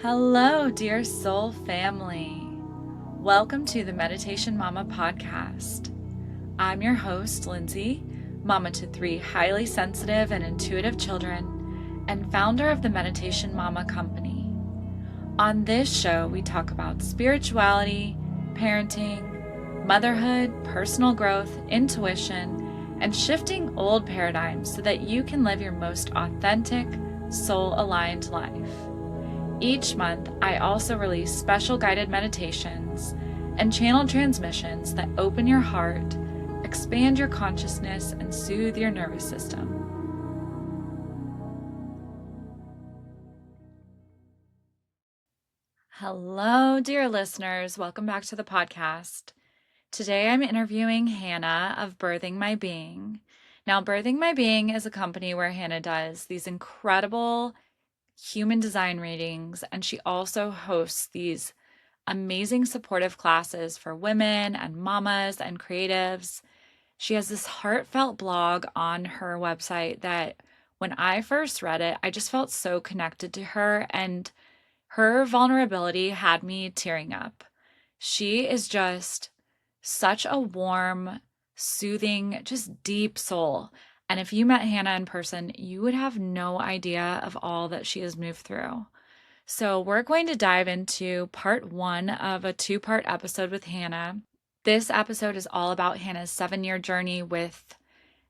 Hello, dear soul family. Welcome to the Meditation Mama podcast. I'm your host, Lyndsey, mama to 3 highly sensitive and intuitive children, and founder of the Meditation Mama Company. On this show, we talk about spirituality, parenting, motherhood, personal growth, intuition, and shifting old paradigms so that you can live your most authentic, soul-aligned life. Each month, I also release special guided meditations and channel transmissions that open your heart, expand your consciousness, and soothe your nervous system. Hello, dear listeners. Welcome back to the podcast. Today, I'm interviewing Hannah of Birthing My Being. Now, Birthing My Being is a company where Hannah does these incredible human design readings, and she also hosts these amazing supportive classes for women and mamas and creatives. She has this heartfelt blog on her website that when I first read it, I just felt so connected to her, and her vulnerability had me tearing up. She is just such a warm, soothing, just deep soul. And if you met Hannah in person, you would have no idea of all that she has moved through. So we're going to dive into part 1 of a 2-part episode with Hannah. This episode is all about Hannah's 7-year journey with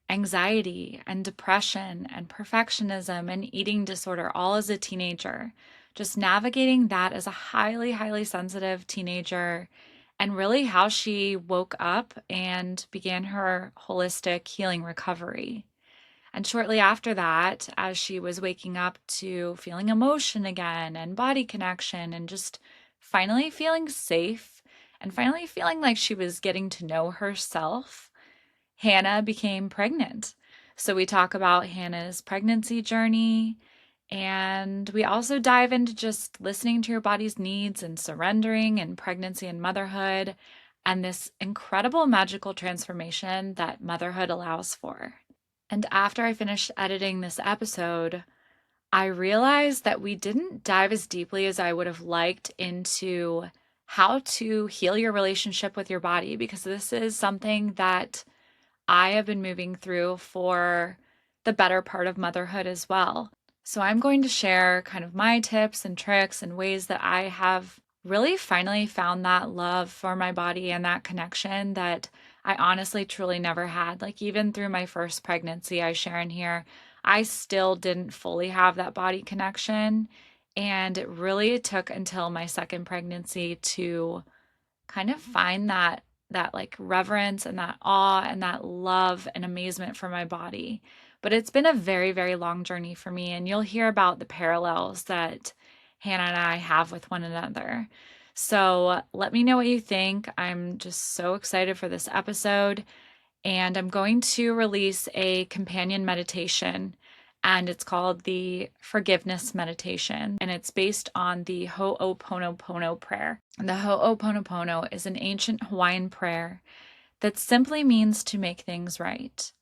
anxiety and depression and perfectionism and eating disorder, all as a teenager. Just navigating that as a highly, highly sensitive teenager, and really how she woke up and began her holistic healing recovery. And shortly after that, as she was waking up to feeling emotion again and body connection and just finally feeling safe and finally feeling like she was getting to know herself, Hannah became pregnant. So we talk about Hannah's pregnancy journey, and we also dive into just listening to your body's needs and surrendering in pregnancy and motherhood, and this incredible magical transformation that motherhood allows for. And after I finished editing this episode, I realized that we didn't dive as deeply as I would have liked into how to heal your relationship with your body, because this is something that I have been moving through for the better part of motherhood as well. So I'm going to share kind of my tips and tricks and ways that I have really finally found that love for my body and that connection that I honestly truly never had. Like even through my first pregnancy, I share in here, I still didn't fully have that body connection. And it really took until my second pregnancy to kind of find that like reverence and that awe and that love and amazement for my body. But it's been a very, very long journey for me, and you'll hear about the parallels that Hannah and I have with one another. So let me know what you think. I'm just so excited for this episode, and I'm going to release a companion meditation, and it's called the Forgiveness Meditation, and it's based on the Ho'oponopono prayer. And the Ho'oponopono is an ancient Hawaiian prayer that simply means to make things right.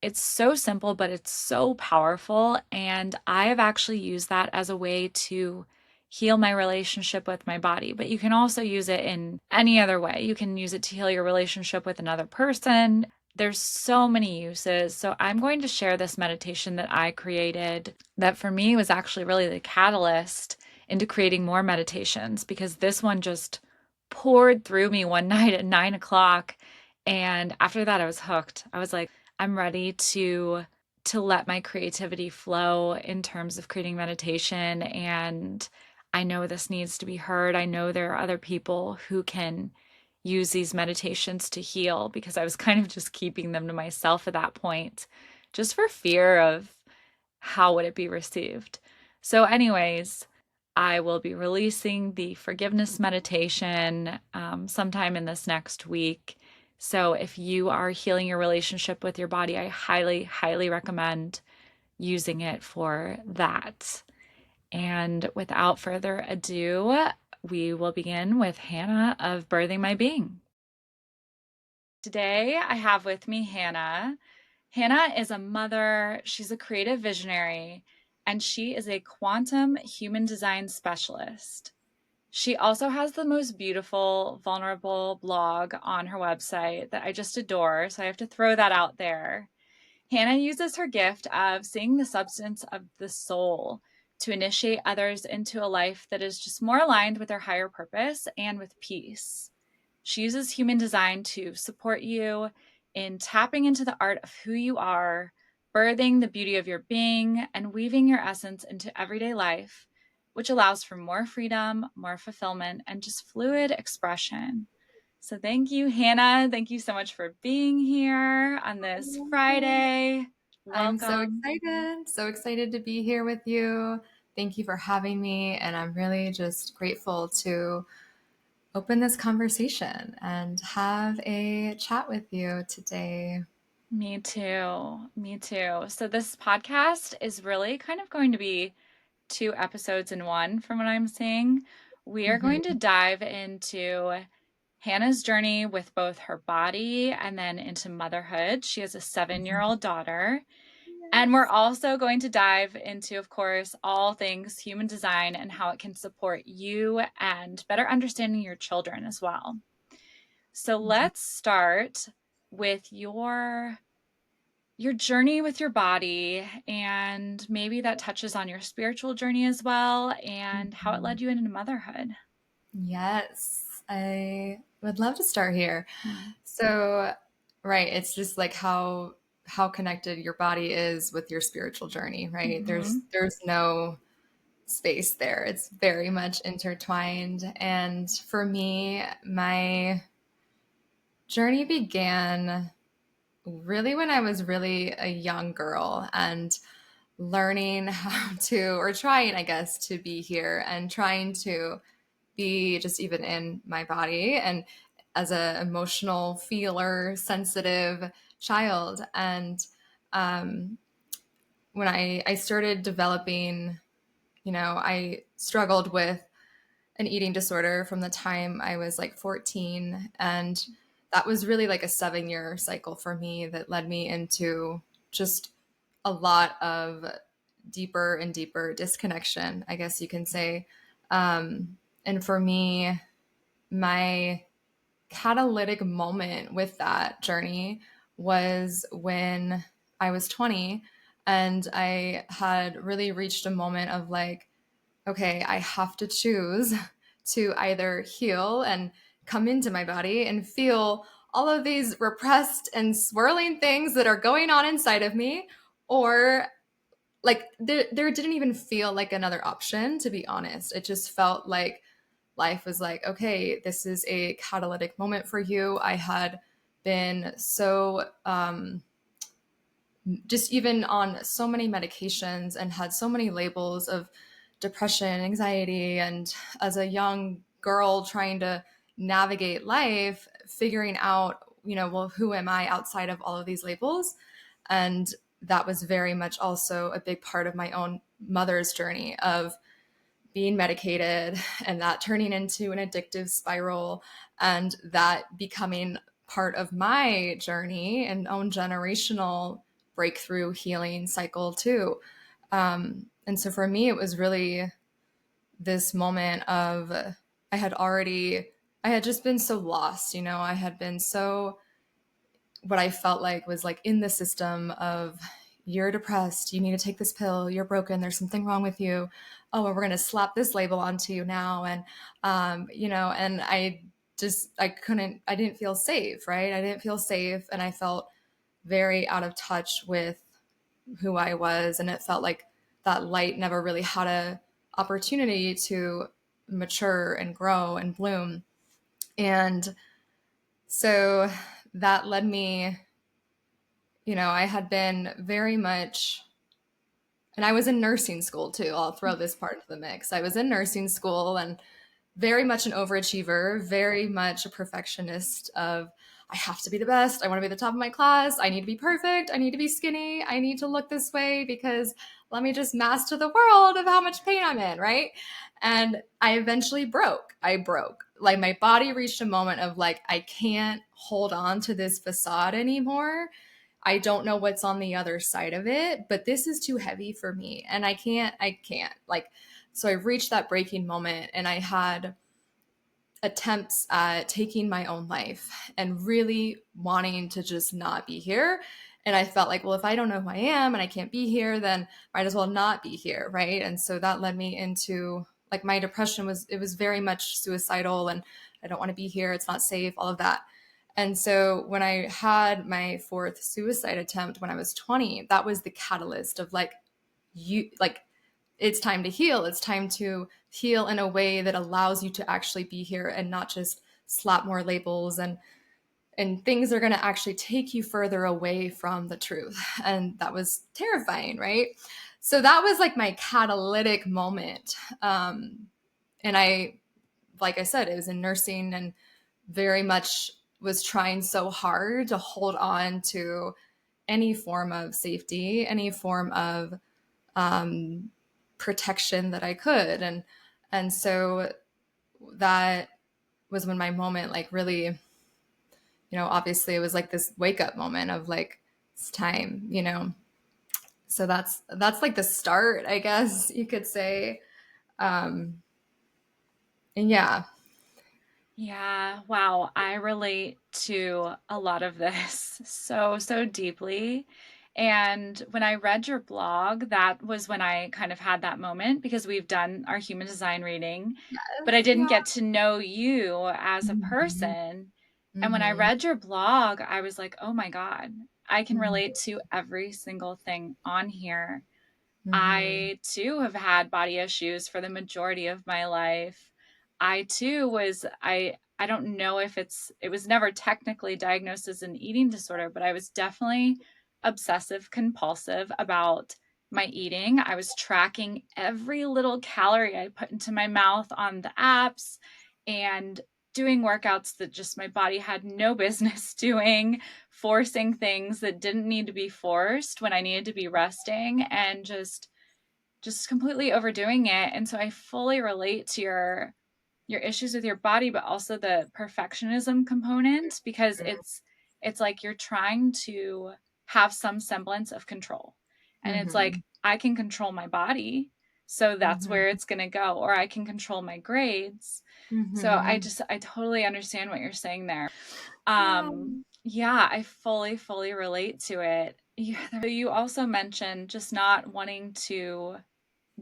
It's so simple, but it's so powerful, and I have actually used that as a way to heal my relationship with my body. But you can also use it in any other way. You can use it to heal your relationship with another person. There's so many uses. So I'm going to share this meditation that I created that for me was actually really the catalyst into creating more meditations, because this one just poured through me one night at 9 o'clock. And after that, I was hooked. I was like, I'm ready to let my creativity flow in terms of creating meditation. And I know this needs to be heard. I know there are other people who can use these meditations to heal, because I was kind of just keeping them to myself at that point, just for fear of how would it be received. So anyways, I will be releasing the forgiveness meditation sometime in this next week. So if you are healing your relationship with your body, I highly, highly recommend using it for that. And without further ado, we will begin with Hannah of Birthing My Being. Today, I have with me Hannah. Hannah is a mother. She's a creative visionary, and she is a quantum human design specialist. She also has the most beautiful, vulnerable blog on her website that I just adore, so I have to throw that out there. Hannah uses her gift of seeing the substance of the soul to initiate others into a life that is just more aligned with their higher purpose and with peace. She uses human design to support you in tapping into the art of who you are, birthing the beauty of your being, and weaving your essence into everyday life, which allows for more freedom, more fulfillment, and just fluid expression. So thank you, Hannah. Thank you so much for being here on this Friday. I'm Welcome. so excited to be here with you. Thank you for having me. And I'm really just grateful to open this conversation and have a chat with you today. Me too. Me too. So this podcast is really kind of going to be two episodes in one from what I'm seeing. We are going to Mhm. dive into Hannah's journey with both her body and then into motherhood. She has a 7-year-old daughter. And we're Yes. also going to dive into, of course, all things human design and how it can support you and better understanding your children as well. So let's start with your journey with your body, and maybe that touches on your spiritual journey as well and how it Mhm. led you into motherhood. Yes, I would love to start here. Mm. So, right, it's just like how connected your body is with your spiritual journey, right? Mm-hmm. There's no space there. It's very much intertwined. And for me, my journey began really when I was really a young girl and learning how to, or trying, I guess, to be here and trying to be just even in my body and as an emotional feeler, sensitive child. And um, when I started developing, I struggled with an eating disorder from the time I was like 14. And that was really like a 7-year cycle for me that led me into just a lot of deeper and deeper disconnection, I guess you can say. And for me, my catalytic moment with that journey was when I was 20 and I had really reached a moment of like, okay, I have to choose to either heal and come into my body and feel all of these repressed and swirling things that are going on inside of me, or like there didn't even feel like another option, to be honest. It just felt like life was like, okay, this is a catalytic moment for you. I had been so just even on so many medications and had so many labels of depression, anxiety, and as a young girl trying to navigate life, figuring out, well, who am I outside of all of these labels? And that was very much also a big part of my own mother's journey of being medicated and that turning into an addictive spiral and that becoming part of my journey and own generational breakthrough healing cycle too. And so for me, it was really this moment of I had just been so lost, I had been so what I felt like was like in the system of you're depressed, you need to take this pill, you're broken, there's something wrong with you. Oh, well, we're going to slap this label onto you now. And, and I didn't feel safe, right? I didn't feel safe. And I felt very out of touch with who I was. And it felt like that light never really had a opportunity to mature and grow and bloom. And so that led me, I had been very much, and I was in nursing school too. I'll throw this part into the mix. I was in nursing school and very much an overachiever, very much a perfectionist of I have to be the best. I want to be the top of my class. I need to be perfect. I need to be skinny. I need to look this way because let me just master the world of how much pain I'm in, right? And I eventually broke. I broke. Like my body reached a moment of like I can't hold on to this facade anymore. I don't know what's on the other side of it, but this is too heavy for me. And I can't. Like, so I reached that breaking moment and I had attempts at taking my own life and really wanting to just not be here. And I felt like, well, if I don't know who I am and I can't be here, then might as well not be here, right? And so that led me into like my depression was it was very much suicidal and I don't want to be here, it's not safe, all of that. And so when I had my fourth suicide attempt when I was 20, that was the catalyst of like you like it's time to heal. It's time to heal in a way that allows you to actually be here and not just slap more labels and things are going to actually take you further away from the truth. And that was terrifying, right? So that was like my catalytic moment. And I, like I said, it was in nursing and very much was trying so hard to hold on to any form of safety, any form of um, protection that I could. And so that was when my moment like really, obviously it was like this wake up moment of like it's time. So that's like the start, I guess you could say. Um and yeah. Yeah, wow. I relate to a lot of this so, so deeply. And when I read your blog, that was when I kind of had that moment because we've done our human design reading, but I Yes, didn't yeah. get to know you as a Mhm. person. And when I Mhm. read your blog, I was like, oh my God, I can Mhm. relate to every single thing on here. Mhm. I too have had body issues for the majority of my life. I too was I don't know if it was never technically diagnosed as an eating disorder, but I was definitely obsessive compulsive about my eating. I was tracking every little calorie I put into my mouth on the apps and doing workouts that just my body had no business doing, forcing things that didn't need to be forced when I needed to be resting, and just completely overdoing it. And so I fully relate to your issues with your body, but also the perfectionism component, because it's like you're trying to have some semblance of control. And it's like Mhm. I can control my body, so that's Mhm. where it's going to go, or I can control my grades. So Mhm. I totally understand what you're saying there. Yeah. Yeah, I fully relate to it. Yeah, you also mentioned just not wanting to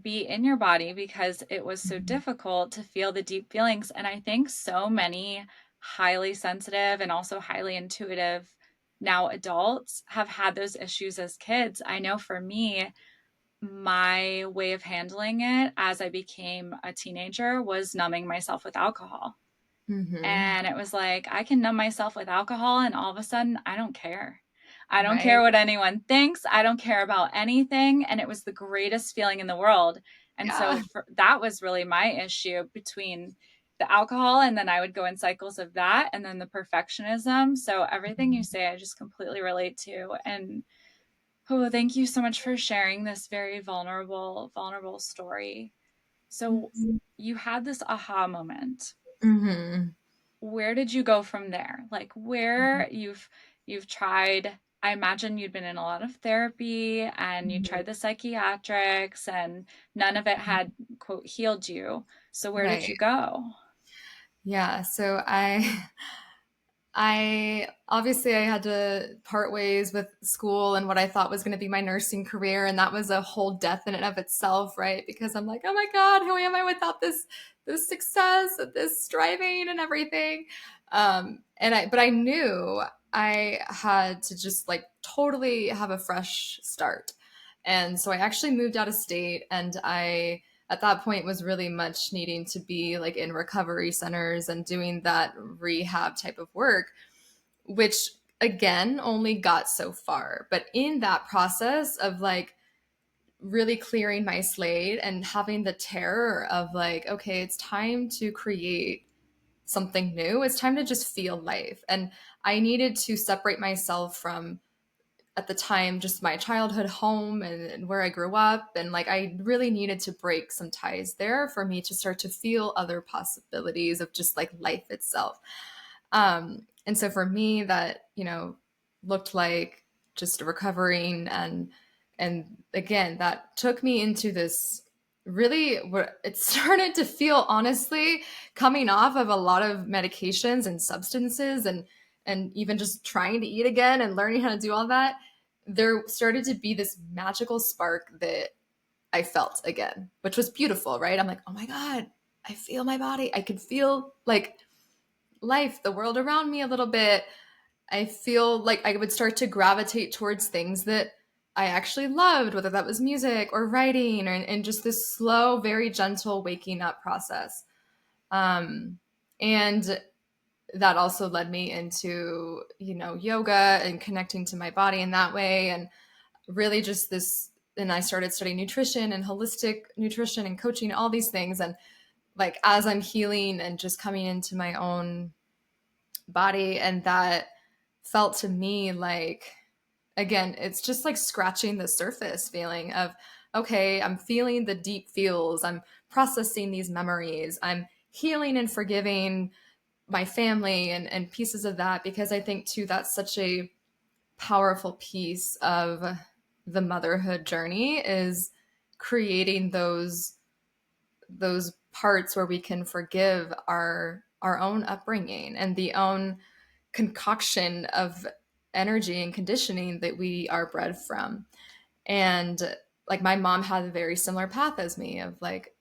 be in your body because it was so Mhm. difficult to feel the deep feelings. And I think so many highly sensitive and also highly intuitive now adults have had those issues as kids. I know for me, my way of handling it as I became a teenager was numbing myself with alcohol. Mhm. And it was like, I can numb myself with alcohol, and all of a sudden, I don't care. I don't Right. care what anyone thinks. I don't care about anything. And it was the greatest feeling in the world. And Yeah. so that was really my issue between the alcohol, and then I would go in cycles of that, and then the perfectionism. So everything you say, I just completely relate to. And oh, thank you so much for sharing this very vulnerable story. So Mhm. you had this aha moment. Mhm. Where did you go from there? Like where you've tried, I imagine you'd been in a lot of therapy and you Mhm. tried the psychiatrics and none of it had quote healed you. So where did Right. you go? Yeah. So I obviously I had to part ways with school and what I thought was going to be my nursing career, and that was a whole death in and of itself, right? Because I'm like, oh my God, who am I without this success, this striving and everything? But I knew I had to just like totally have a fresh start, and so I actually moved out of state, and I at that point was really much needing to be like in recovery centers and doing that rehab type of work, which again only got so far. But in that process of like really clearing my slate and having the terror of like, okay, it's time to create something new, it's time to just feel life. And I needed to separate myself from at the time just my childhood home and where I grew up. And like I really needed to break some ties there for me to start to feel other possibilities of just like life itself. And so for me, that, looked like just recovering. And again, that took me into this really where it started to feel, honestly, coming off of a lot of medications and substances, and even just trying to eat again and learning how to do all that, there started to be this magical spark that I felt again, which was beautiful, right? I'm like, oh my God, I feel my body. I could feel like life, the world around me a little bit. I feel like I would start to gravitate towards things that I actually loved, whether that was music or writing, or and just this slow, very gentle waking up process. And that also led me into, yoga and connecting to my body in that way. And really just this, and I started studying nutrition and holistic nutrition and coaching, all these things. And like, as I'm healing and just coming into my own body, and that felt to me like, again, it's just like scratching the surface feeling of, okay, I'm feeling the deep feels, I'm processing these memories, I'm healing and forgiving my family, and pieces of that, because I think too that's such a powerful piece of the motherhood journey, is creating those parts where we can forgive our own upbringing and the own concoction of energy and conditioning that we are bred from. And like, my mom had a very similar path as me of like,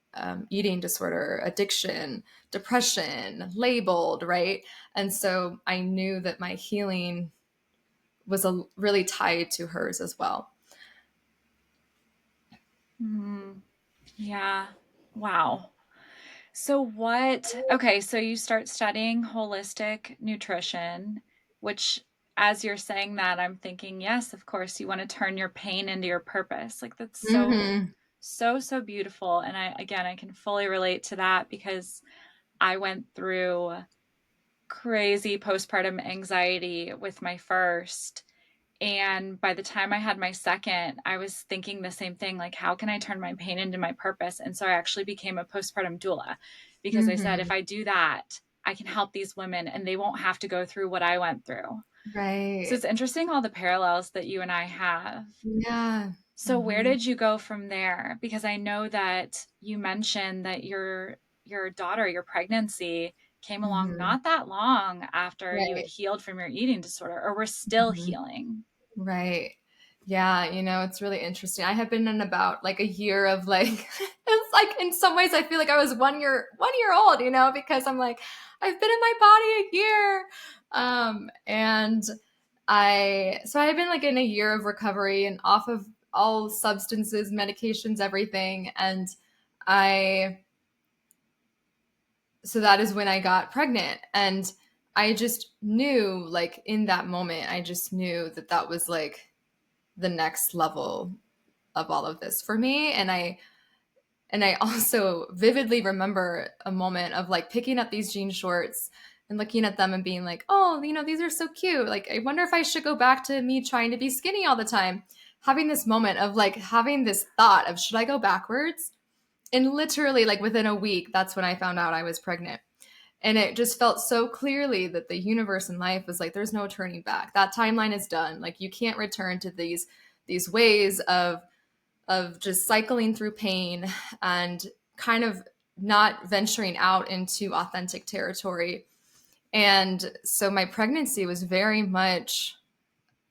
eating disorder, addiction, depression, labeled, right? And so I knew that my healing was really tied to hers as well. Mm, yeah. Wow. So okay, so you start studying holistic nutrition, which as you're saying that, I'm thinking, yes, of course, you want to turn your pain into your purpose. Like that's Mm-hmm. so beautiful. And I can fully relate to that because I went through crazy postpartum anxiety with my first. And by the time I had my second, I was thinking the same thing, like, how can I turn my pain into my purpose? And so I actually became a postpartum doula because I said, if Mm-hmm. I do that, I can help these women and they won't have to go through what I went through. So Right. it's interesting all the parallels that you and I have. Yeah. So where Mm-hmm. did you go from there? Because I know that you mentioned that your daughter, your pregnancy came along Mm-hmm. not that long after you had Right. healed from your eating disorder or were still Mm-hmm. healing. Right. Yeah, it's really interesting. I have been in about like a year of like it's like, in some ways I feel like I was 1 year old, because I'm like, I've been in my body a year. And I had been like in a year of recovery and off of all substances, medications, everything. And I so that is when I got pregnant. And I just knew, like, in that moment, I just knew that that was like the next level of all of this for me. And I also vividly remember a moment of like picking up these jean shorts and looking at them and being like, oh, these are so cute. Like, I wonder if I should go back to me trying to be skinny all the time. Having this moment of like having this thought of, should I go backwards? And literally, like, within a week, that's when I found out I was pregnant. And it just felt so clearly that the universe and life was like, there's no turning back. That timeline is done. Like, you can't return to these ways of just cycling through pain and kind of not venturing out into authentic territory. And so my pregnancy was very much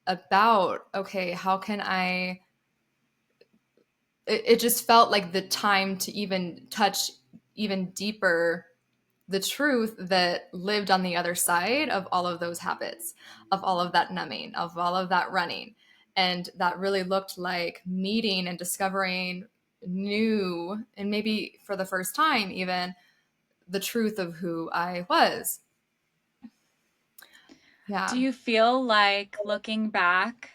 about, okay, how can I, it just felt like the time to even touch even deeper the truth that lived on the other side of all of those habits, of all of that numbing, of all of that running. And that really looked like meeting and discovering new, and maybe for the first time, even the truth of who I was. Do Yeah. you feel like looking back,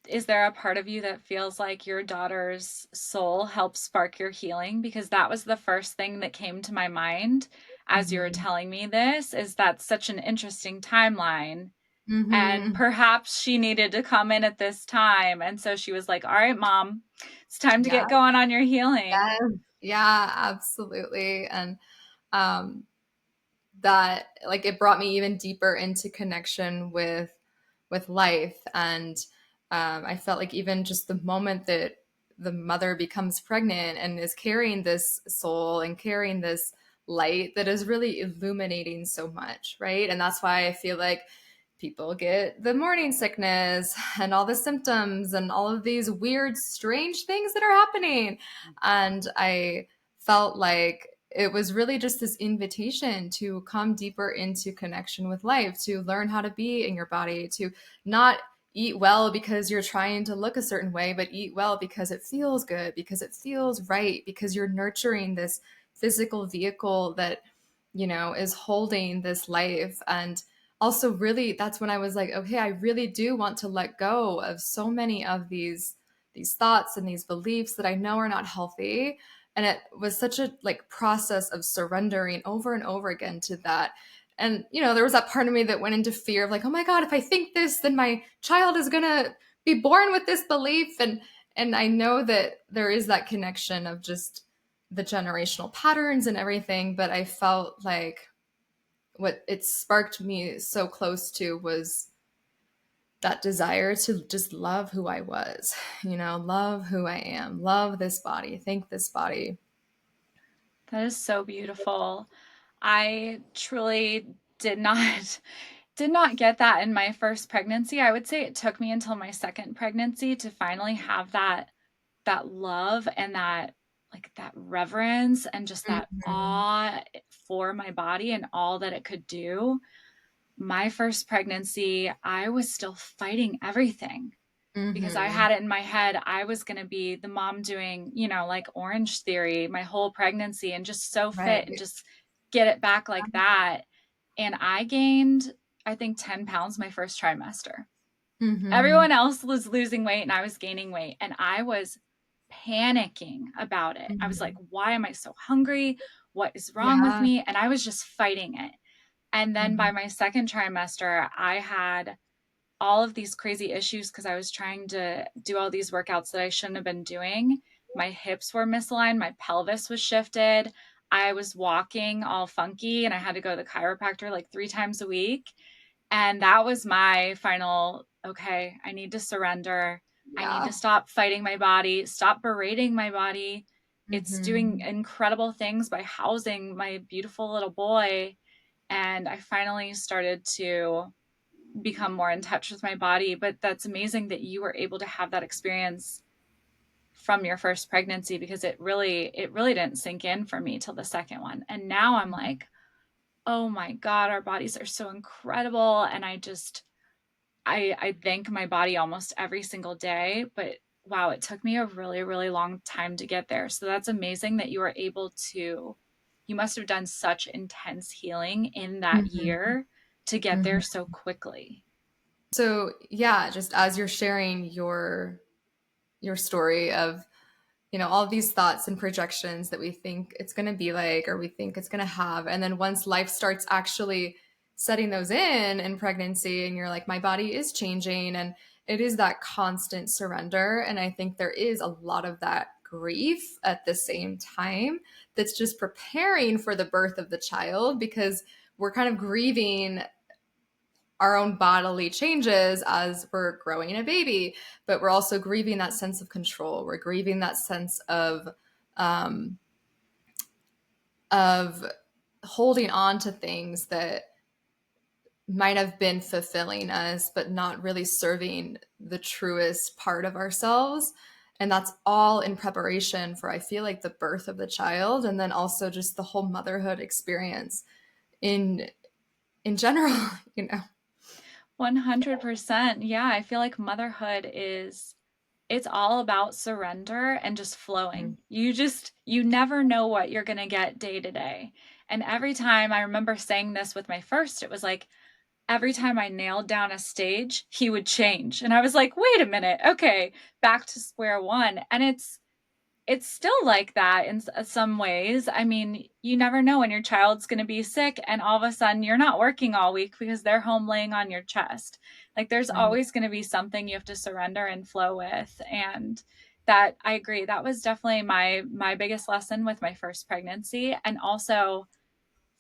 is there a part of you that feels like your daughter's soul helped spark your healing? Because that was the first thing that came to my mind as you were Mm-hmm. telling me this, is that such an interesting timeline. And Mm-hmm. perhaps she needed to come in at this time. And so she was like, all right, mom, it's time to Yeah. get going on your healing. Yes. Yeah, absolutely. And um, that, like, it brought me even deeper into connection with life. And I felt like even just the moment that the mother becomes pregnant and is carrying this soul and carrying this light that is really illuminating so much, right? And that's why I feel like people get the morning sickness and all the symptoms and all of these weird, strange things that are happening. And I felt like it was really just this invitation to come deeper into connection with life, to learn how to be in your body, to not eat well because you're trying to look a certain way, but eat well because it feels good, because it feels right, because you're nurturing this physical vehicle that, is holding this life. And also, really, that's when I was like, okay, I really do want to let go of so many of these thoughts and these beliefs that I know are not healthy. And it was such a like process of surrendering over and over again to that. And there was that part of me that went into fear of like, oh my god, if I think this, then my child is going to be born with this belief. And I know that there is that connection of just the generational patterns and everything, but I felt like what it sparked me so close to was that desire to just love who I was, love who I am, love this body, thank this body. That is so beautiful. I truly did not did not get that in my first pregnancy. I would say it took me until my second pregnancy to finally have that love and that reverence and just that Mhm. awe for my body and all that it could do. My first pregnancy, I was still fighting everything because I Mhm. had it in my head I was going to be the mom doing, like Orange Theory my whole pregnancy and just so fit and Right. just get it back like that. And I gained, I think, 10 pounds my first trimester. Mhm. Everyone else was losing weight and I was gaining weight. And I was panicking about it. I was like, Mhm. why am I so hungry? What is wrong with Yeah. me? And I was just fighting it. And then by Mhm. my second trimester, I had all of these crazy issues because I was trying to do all these workouts that I shouldn't have been doing. My hips were misaligned, my pelvis was shifted. I was walking all funky and I had to go to the chiropractor like 3 times a week. And that was my final, okay, I need to surrender. I need to Yeah. stop fighting my body, stop berating my body. It's doing Mhm. incredible things by housing my beautiful little boy. And I finally started to become more in touch with my body. But that's amazing that you were able to have that experience from your first pregnancy because it really didn't sink in for me till the second one. And now I'm like, oh my God, our bodies are so incredible. And I thank my body almost every single day, but wow, it took me a really, really long time to get there. So that's amazing that you were able to, you must have done such intense healing in that Mhm. year to get there Mhm. so quickly. So yeah, just as you're sharing your story of all of these thoughts and projections that we think it's going to be like or we think it's going to have, and then once life starts actually setting those in pregnancy, and you're like, my body is changing, and it is that constant surrender. And I think there is a lot of that grief at the same time that's just preparing for the birth of the child, because we're kind of grieving our own bodily changes as we're growing a baby, but we're also grieving that sense of control. We're grieving that sense um, of holding on to things that might have been fulfilling us, but not really serving the truest part of ourselves. And that's all in preparation for, I feel like, the birth of the child, and then also just the whole motherhood experience in in general. you know. 100%. Yeah, I feel like motherhood is it's all about surrender and just flowing. You never know what you're going to get day to day. And every time I remember saying this with my first, it was like every time I nailed down a stage, he would change. And I was like, "Wait a minute. Okay, back to square one." And it's still like that in some ways. I mean, you never know when your child's going to be sick and all of a sudden you're not working all week because they're home laying on your chest. Like there's Right. always going to be something you have to surrender and flow with. And that I agree. That was definitely my biggest lesson with my first pregnancy. And also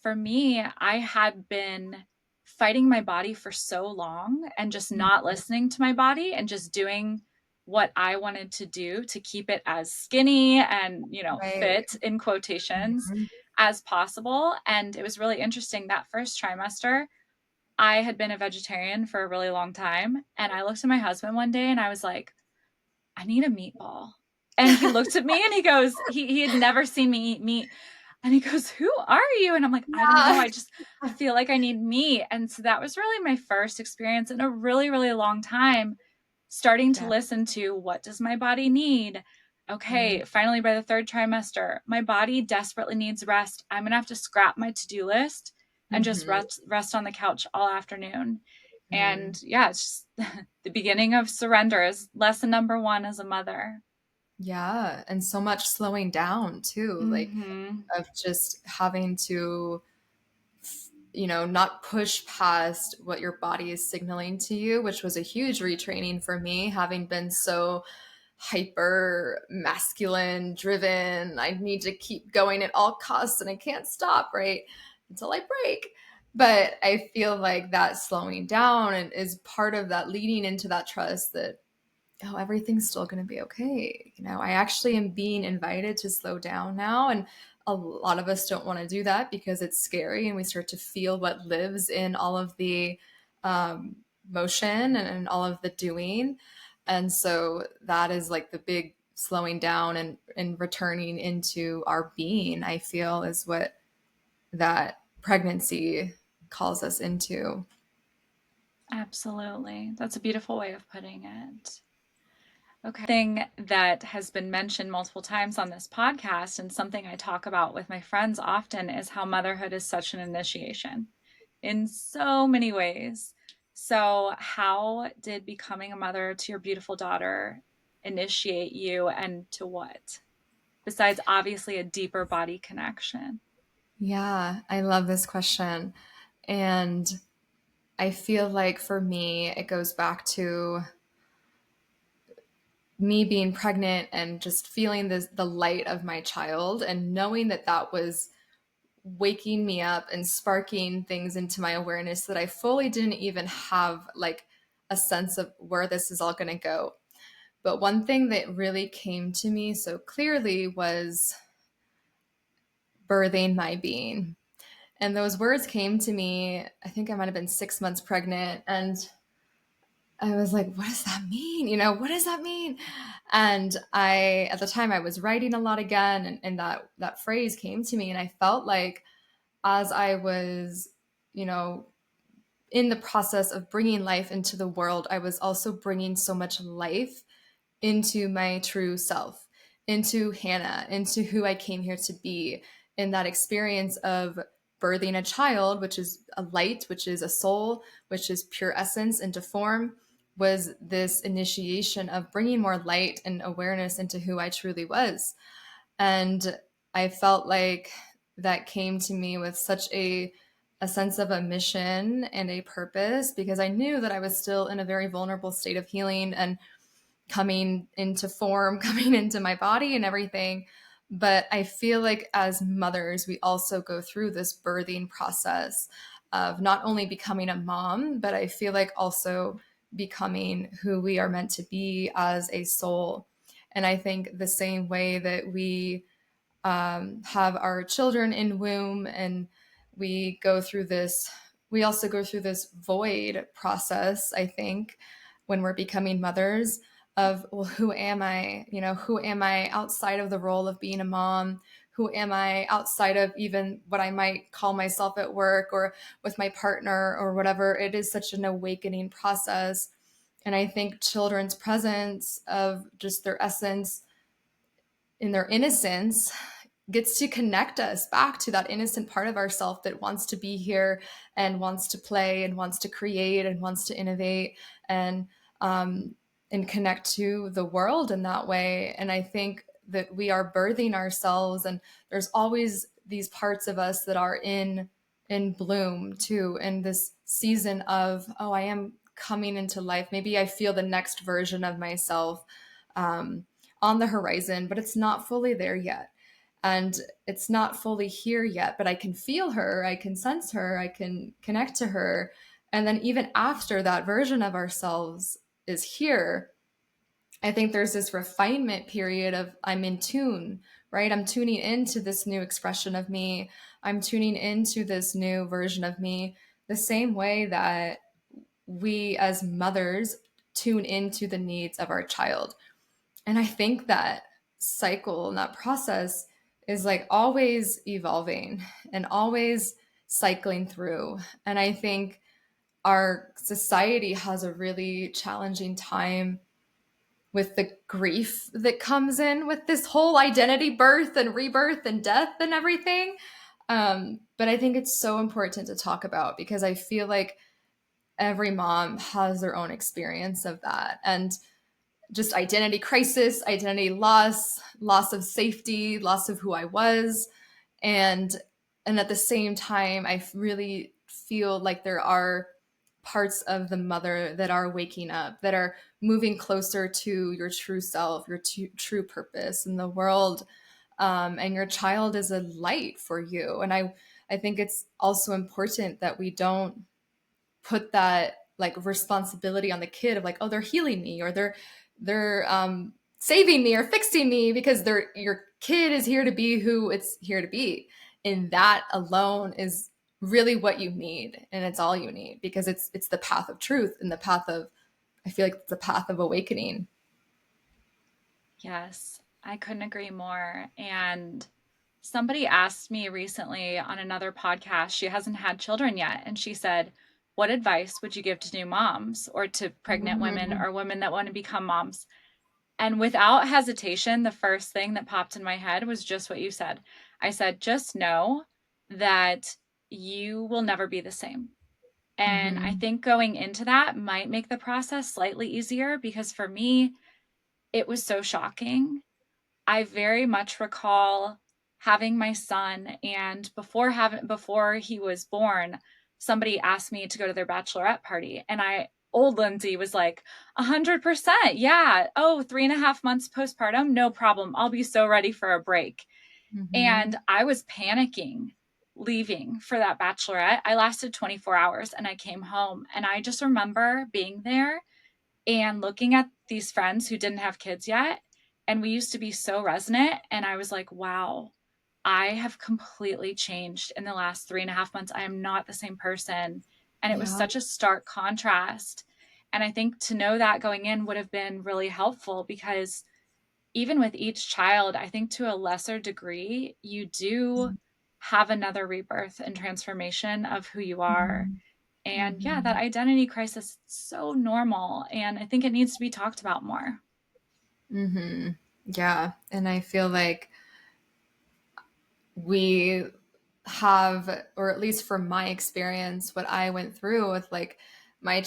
for me, I had been fighting my body for so long and just not listening to my body and just doing what I wanted to do to keep it as skinny and, Right. fit in quotations Mhm. as possible. And it was really interesting that first trimester. I had been a vegetarian for a really long time. And I looked at my husband one day and I was like, I need a meatball. And he looked at me and he goes, he had never seen me eat meat. And he goes, Who are you? And I'm like, I don't know. Yeah. I feel like I need meat. And so that was really my first experience in a really, really long time, starting to Yeah. listen to what does my body need? Right. Okay, finally by the third trimester, my body desperately needs rest. I'm going to have to scrap my to-do list and just Mhm. rest on the couch all afternoon. Mhm. And yeah, it's just the beginning of surrender is lesson number one as a mother. Yeah, and so much slowing down too, like Mm-hmm. of just having to, not push past what your body is signaling to you, which was a huge retraining for me, having been so hyper masculine driven. I need to keep going at all costs and I can't stop, right? Until I break. But I feel like that slowing down and is part of that leading into that trust that, oh, everything's still going to be okay. I actually am being invited to slow down now. And a lot of us don't want to do that because it's scary and we start to feel what lives in all of the um, motion and all of the doing. And so that is like the big slowing down and returning into our being, I feel, is what that pregnancy calls us into. Absolutely. That's a beautiful way of putting it. Okay. Thing that has been mentioned multiple times on this podcast and something I talk about with my friends often is how motherhood is such an initiation in so many ways. So, how did becoming a mother to your beautiful daughter initiate you and to what? Besides obviously a deeper body connection. Yeah, I love this question. And I feel like for me, it goes back to me being pregnant and just feeling the light of my child and knowing that that was waking me up and sparking things into my awareness that I fully didn't even have like a sense of where this is all going to go. But one thing that really came to me so clearly was birthing my being. And those words came to me, I think I might have been 6 months pregnant. And I was like, what does that mean? What does that mean? And at the time, I was writing a lot again, and that phrase came to me, and I felt like as I was, you know, in the process of bringing life into the world, I was also bringing so much life into my true self, into Hannah, into who I came here to be, in that experience of birthing a child, which is a light, which is a soul, which is pure essence into form, was this initiation of bringing more light and awareness into who I truly was. And I felt like that came to me with such a sense of a mission and a purpose because I knew that I was still in a very vulnerable state of healing and coming into form, coming into my body and everything. But I feel like as mothers, we also go through this birthing process of not only becoming a mom, but I feel like also becoming who we are meant to be as a soul. And I think the same way that we have our children in womb and we also go through this void process, I think, when we're becoming mothers of, well, who am I? Who am I outside of the role of being a mom? Who am I outside of even what I might call myself at work or with my partner or whatever? It is such an awakening process. And I think children's presence of just their essence in their innocence gets to connect us back to that innocent part of ourself that wants to be here and wants to play and wants to create and wants to innovate and um, and connect to the world in that way. And I think that we are birthing ourselves, and there's always these parts of us that are in bloom too, in this season of, oh, I am coming into life. Maybe I feel the next version of myself um, on the horizon, but it's not fully there yet. and it's not fully here yet, but I can feel her, I can sense her, I can connect to her. And then even after that version of ourselves is here, I think there's this refinement period of I'm in tune, right? I'm tuning into this new expression of me. I'm tuning into this new version of me, the same way that we as mothers tune into the needs of our child. And I think that cycle and that process is like always evolving and always cycling through. And I think our society has a really challenging time with the grief that comes in with this whole identity birth and rebirth and death and everything. But I think it's so important to talk about because I feel like every mom has their own experience of that. And just identity crisis, identity loss, loss of safety, loss of who I was. And at the same time, I really feel like there are parts of the mother that are waking up, that are moving closer to your true self, your true purpose in the world. And your child is a light for you. And I think it's also important that we don't put that like responsibility on the kid of like, oh, they're healing me or they're saving me or fixing me, because they're your kid is here to be who it's here to be, and that alone is really what you need, and it's all you need, because it's the path of truth and the path of, I feel like it's the path of awakening. Yes, I couldn't agree more. And somebody asked me recently on another podcast, she hasn't had children yet, and she said, what advice would you give to new moms or to pregnant women Mm-hmm. or women that want to become moms? And without hesitation, the first thing that popped in my head was just what you said. I said, just know that you will never be the same. And I Mm-hmm. think going into that might make the process slightly easier because for me, it was so shocking. I very much recall having my son, and before he was born, somebody asked me to go to their bachelorette party, and old Lyndsey was like, 100%, yeah. Oh, 3.5 months postpartum, no problem. I'll be so ready for a break. Mm-hmm. And I was panicking leaving for that bachelorette. I lasted 24 hours and I came home, and I just remember being there and looking at these friends who didn't have kids yet. And we used to be so resonant. And I was like, wow, I have completely changed in the last 3.5 months. I am not the same person. And it was Yeah. such a stark contrast. And I think to know that going in would have been really helpful because even with each child, I think to a lesser degree, you do have another rebirth and transformation of who you are. Mm-hmm. And yeah, that Mm-hmm. identity crisis is so normal. And I think it needs to be talked about more. Mm-hmm. Yeah, and I feel like we have, or at least from my experience, what I went through with like my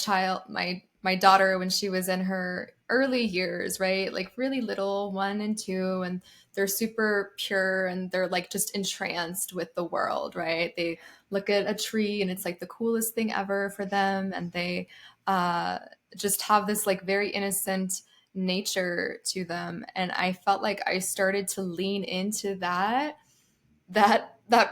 daughter when she was in her early years, right? Like really little, 1 and 2, and they're super pure and they're like just entranced with the world, right? They look at a tree and it's like the coolest thing ever for them, and they uh, just have this like very innocent nature to them. And I felt like I started to lean into that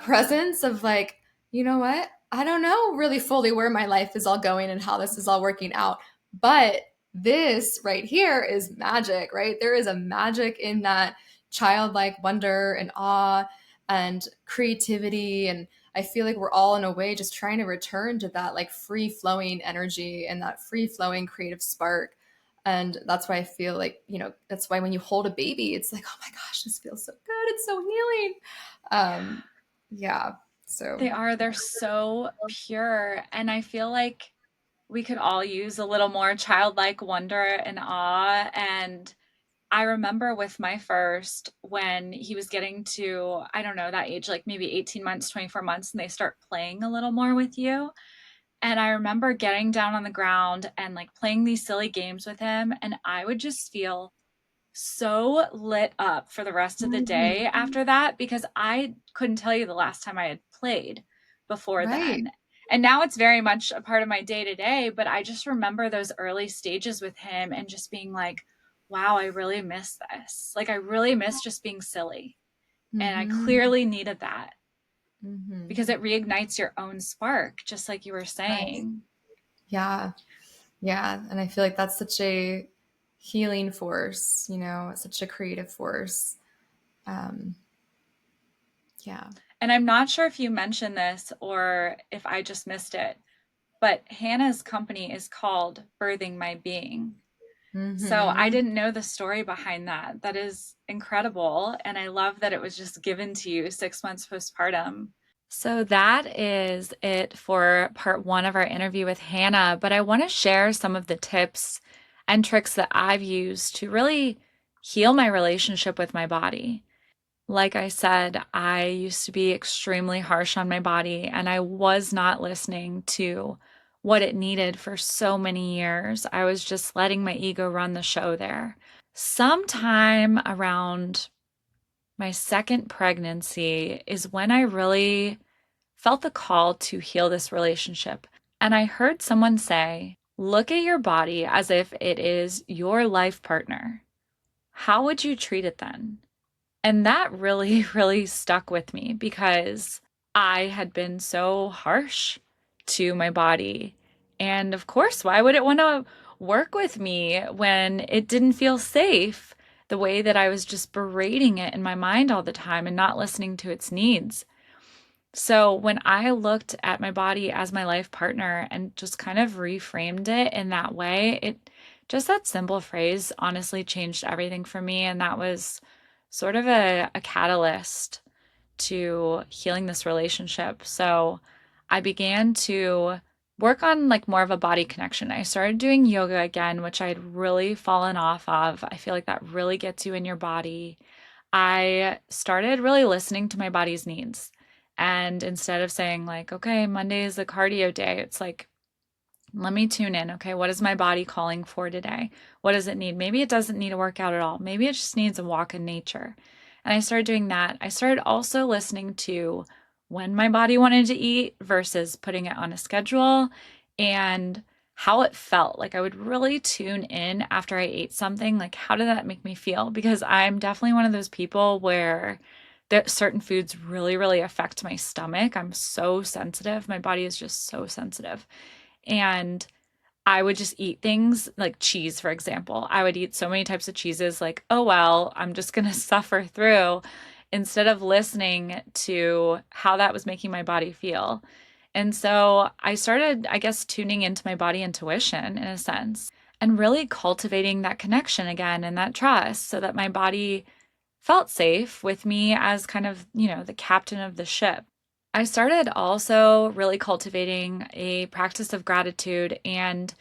presence of like, you know what, I don't know really fully where my life is all going and how this is all working out, but this right here is magic, right? There is a magic in that childlike wonder and awe and creativity. And I feel like we're all in a way just trying to return to that like free flowing energy and that free flowing creative spark. And that's why I feel like, that's why when you hold a baby, it's like, oh my gosh, this feels so good, it's so healing. um, yeah. So. They're so pure. And I feel like we could all use a little more childlike wonder and awe. And I remember with my first, when he was getting to, I don't know, that age, like maybe 18 months, 24 months, and they start playing a little more with you. And I remember getting down on the ground and like playing these silly games with him. And I would just feel so lit up for the rest of the day Mhm. after that because I couldn't tell you the last time I had played before Right. then. And now it's very much a part of my day to day, but I just remember those early stages with him and just being like, wow, I really miss this. Like, I really miss just being silly. And I Mm-hmm. clearly needed that Mm-hmm. because it reignites your own spark, just like you were Right. saying. Yeah. Yeah. And I feel like that's such a healing force, such a creative force. Um, yeah. And I'm not sure if you mentioned this or if I just missed it, but Hannah's company is called Birthing My Being. So I Mm-hmm. didn't know the story behind that. That is incredible. And I love that it was just given to you 6 months postpartum. So that is it for part one of our interview with Hannah. But I want to share some of the tips and tricks that I've used to really heal my relationship with my body. Like I said, I used to be extremely harsh on my body, and I was not listening to what it needed for so many years. I was just letting my ego run the show there. Sometime around my second pregnancy is when I really felt the call to heal this relationship. And I heard someone say, look at your body as if it is your life partner. How would you treat it then? And that really, really stuck with me because I had been so harsh to my body. And of course, why would it want to work with me when it didn't feel safe the way that I was just berating it in my mind all the time and not listening to its needs? So when I looked at my body as my life partner and just kind of reframed it in that way, it just that simple phrase honestly changed everything for me. And that was sort of a catalyst to healing this relationship. So I began to work on like more of a body connection. I started doing yoga again, which I'd really fallen off of. I feel like that really gets you in your body. I started really listening to my body's needs. And instead of saying, like, okay, Monday is the cardio day, it's like, let me tune in. Okay, what is my body calling for today? What does it need? Maybe it doesn't need a workout at all. Maybe it just needs a walk in nature. And I started doing that. I started also listening to when my body wanted to eat versus putting it on a schedule and how it felt. Like I would really tune in after I ate something. Like, how did that make me feel? Because I'm definitely one of those people where that certain foods really, really affect my stomach. I'm so sensitive. My body is just so sensitive. And I would just eat things like cheese, for example. I would eat so many types of cheeses, like, oh, well, I'm just going to suffer through instead of listening to how that was making my body feel. And so I started, I guess, tuning into my body intuition in a sense and really cultivating that connection again and that trust so that my body felt safe with me as kind of, the captain of the ship. I started also really cultivating a practice of gratitude and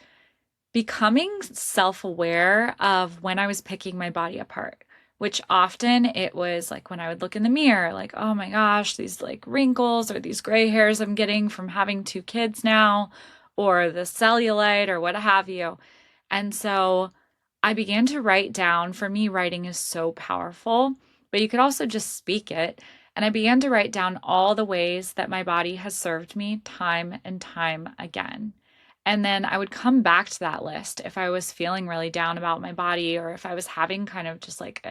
becoming self aware of when I was picking my body apart, which often it was like when I would look in the mirror, like, oh my gosh, these like wrinkles or these gray hairs I'm getting from having two kids now, or the cellulite or what have you. And so I began to write down. For me, writing is so powerful, but you could also just speak it. And I began to write down all the ways that my body has served me time and time again. And then I would come back to that list if I was feeling really down about my body or if I was having kind of just like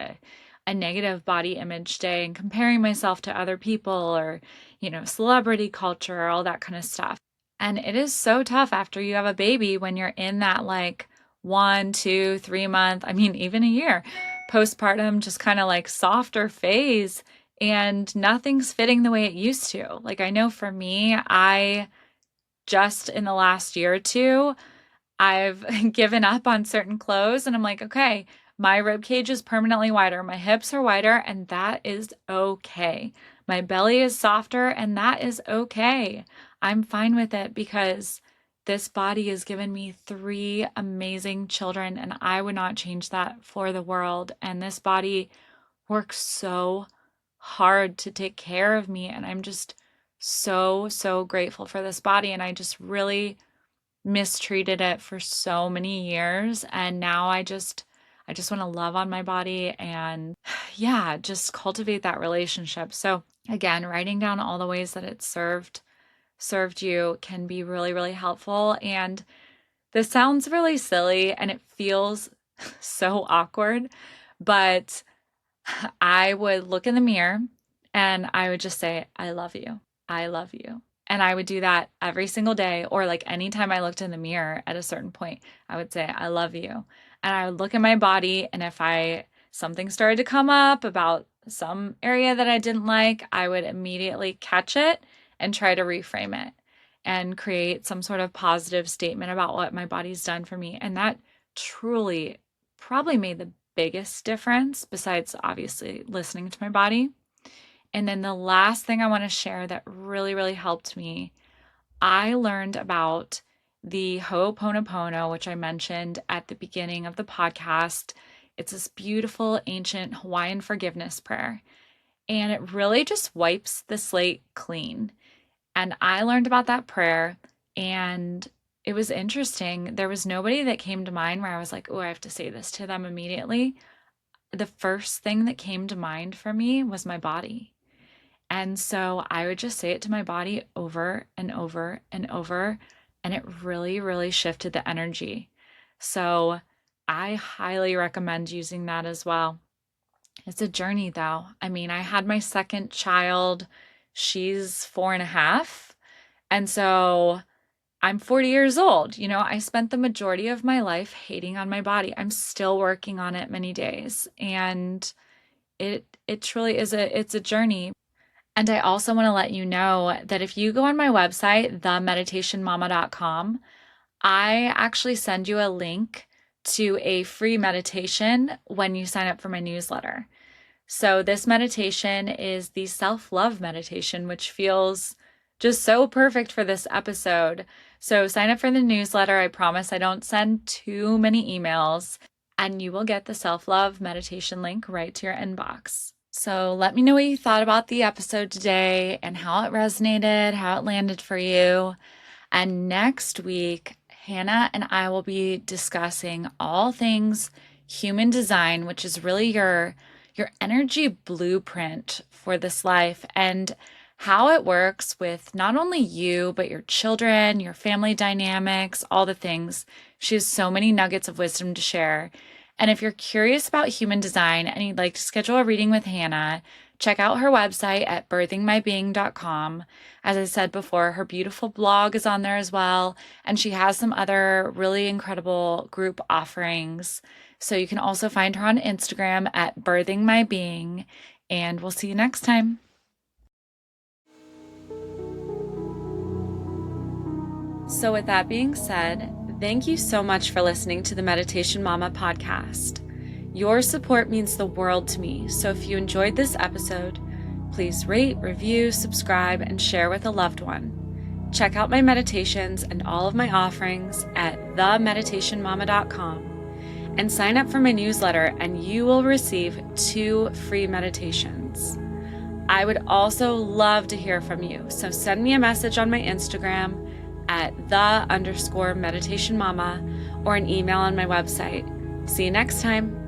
a negative body image day and comparing myself to other people or, celebrity culture, all that kind of stuff. And it is so tough after you have a baby when you're in that like 1, 2, 3 month, I mean, even a year postpartum, just kind of like softer phase and nothing's fitting the way it used to. Like, I know for me, I just in the last year or two, I've given up on certain clothes and I'm like, okay, my rib cage is permanently wider, my hips are wider, and that is okay. My belly is softer, and that is okay. I'm fine with it because this body has given me three amazing children, and I would not change that for the world. And this body works so hard to take care of me, and I'm just so, so grateful for this body. And I just really mistreated it for so many years and now I just want to love on my body and yeah, just cultivate that relationship. So again, writing down all the ways that it served you can be really really helpful. And this sounds really silly and it feels so awkward, but I would look in the mirror And I would just say, I love you. I love you. And I would do that every single day, or like anytime I looked in the mirror at a certain point, I would say, I love you. And I would look at my body, and if something started to come up about some area that I didn't like, I would immediately catch it and try to reframe it and create some sort of positive statement about what my body's done for me. And that truly probably made the biggest difference, besides obviously listening to my body. And then the last thing I want to share that really, really helped me, I learned about the Ho'oponopono, which I mentioned at the beginning of the podcast. It's this beautiful ancient Hawaiian forgiveness prayer, and it really just wipes the slate clean. And I learned about that prayer, and it was interesting. There was nobody that came to mind where I was like, oh, I have to say this to them immediately. The first thing that came to mind for me was my body. And so I would just say it to my body over and over and over, and it really, really shifted the energy. So I highly recommend using that as well. It's a journey, though. I mean, I had my second child, she's 4.5. And so I'm 40 years old. I spent the majority of my life hating on my body. I'm still working on it many days. And it truly is it's a journey. And I also want to let you know that if you go on my website, themeditationmama.com, I actually send you a link to a free meditation when you sign up for my newsletter. So this meditation is the self-love meditation, which feels just so perfect for this episode. So sign up for the newsletter. I promise I don't send too many emails, and you will get the self-love meditation link right to your inbox. So let me know what you thought about the episode today and how it resonated, how it landed for you. And next week, Hannah and I will be discussing all things human design, which is really your energy blueprint for this life, and how it works with not only you, but your children, your family dynamics, all the things. She has so many nuggets of wisdom to share. And if you're curious about human design and you'd like to schedule a reading with Hannah, check out her website at birthingmybeing.com. As I said before, her beautiful blog is on there as well, and she has some other really incredible group offerings. So you can also find her on Instagram at birthingmybeing, and we'll see you next time. So with that being said, thank you so much for listening to the Meditation Mama podcast. Your support means the world to me, so if you enjoyed this episode, please rate, review, subscribe, and share with a loved one. Check out my meditations and all of my offerings at themeditationmama.com and sign up for my newsletter, and you will receive 2 free meditations. I would also love to hear from you, so send me a message on my Instagram at _meditation mama or an email on my website. See you next time.